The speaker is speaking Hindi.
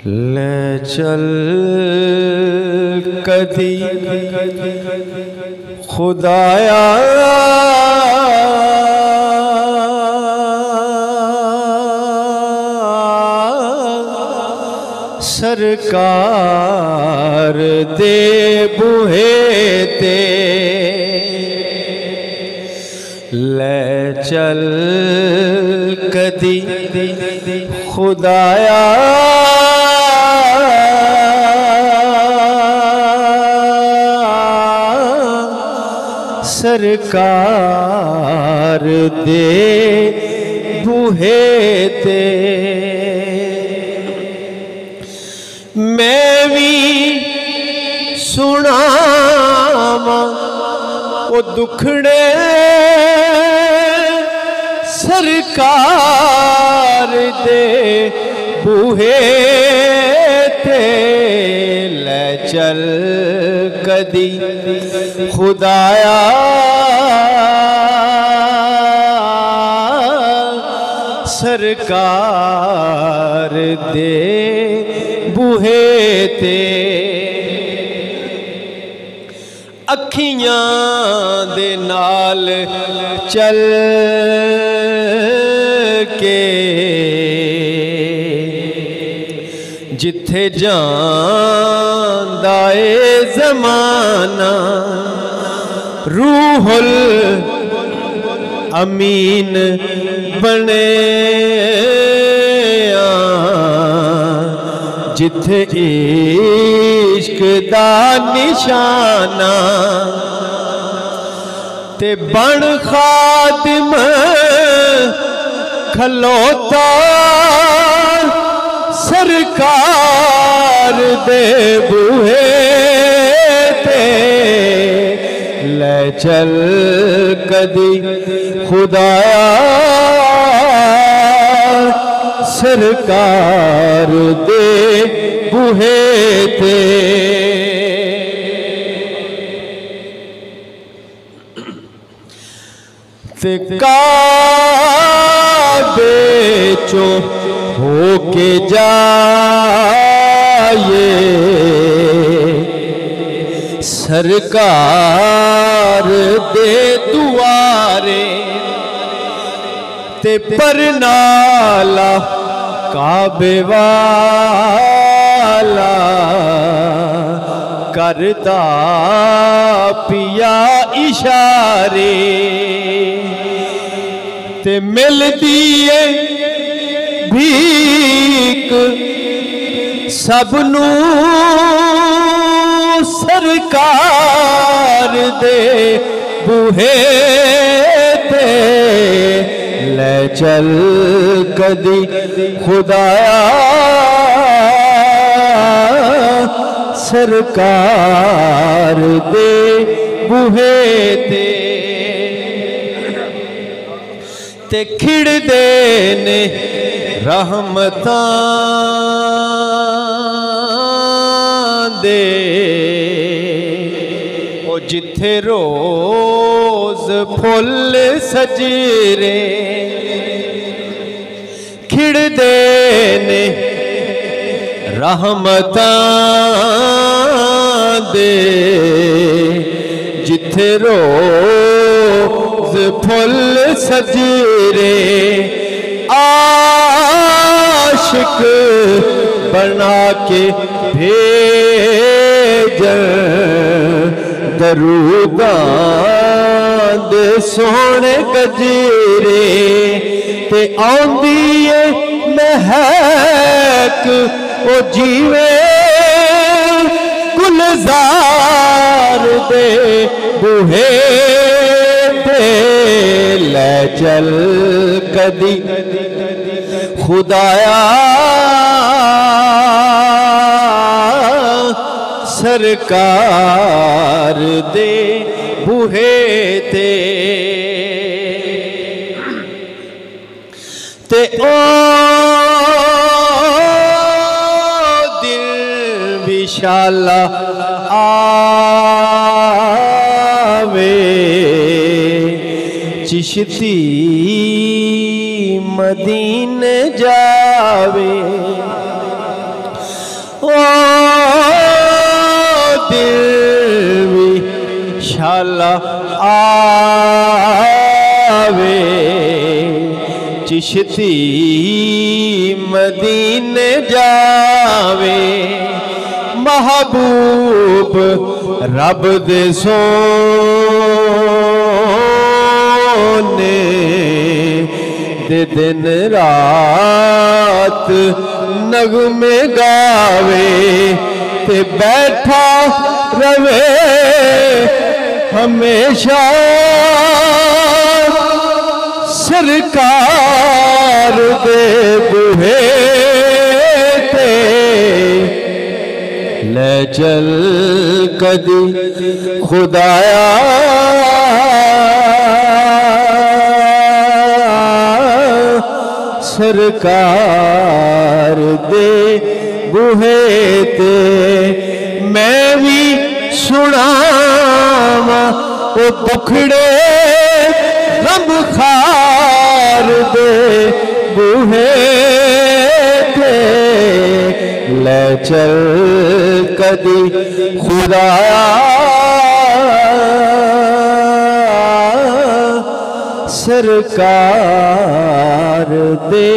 ले चल कदी खुदाया सरकार दे बूहे ते ले चल कदी खुदाया सरकार दे बूहे ते मैं भी सुनावा वो दुखड़े सरकार दे बूहे ते ले चल कदी खुदाया सरकार दे बूहे ते अखियां दे नाल चल के जिथे जांदा ए ज़माना रूहुल अमीन बने जिथे इश्क दा निशाना ते बन खादिम खलोता सरकार दे बूहे ते ले चल कदी खुदाया सरकार दे बूहे ते काबे चो होके जाए सरकार दे दुआरे ते पर नाला काबे वाला करता पिया इशारे ते मिल दिए भीख सबनू सरकार दे बूहे ते ले चल कदी खुदाया सरकार दे बूहे ते खिड़ दे ने रहमतां दे ओ जिथे रोज फुल सजरे खिड़ दे ने रहमतां दे जिथे रोज फुल सजरे आशिक बना के भेज दरूदां दे सोहणे गजरे ते आंदी ए महक ओ जीवे गुलजार दे बूहे ते ले चल कदी खुदाया सरकार दे बूहे ते ओ दिल विशाला आवे चिश्ती मदीने जावे दिल विशाला आवे चिश्ती मदीने जावे महबूब रब दे सोने दे दिन रात नगमे गावे ते बैठा रवे हमेशा सरकार दे बुहे ते ले चल कदी खुदाया सरकार दे बुहे ते मैं भी सुनावा ओ दुखड़े रब खार दे बुहे ते ले चल कदी खुदाया सरकार दे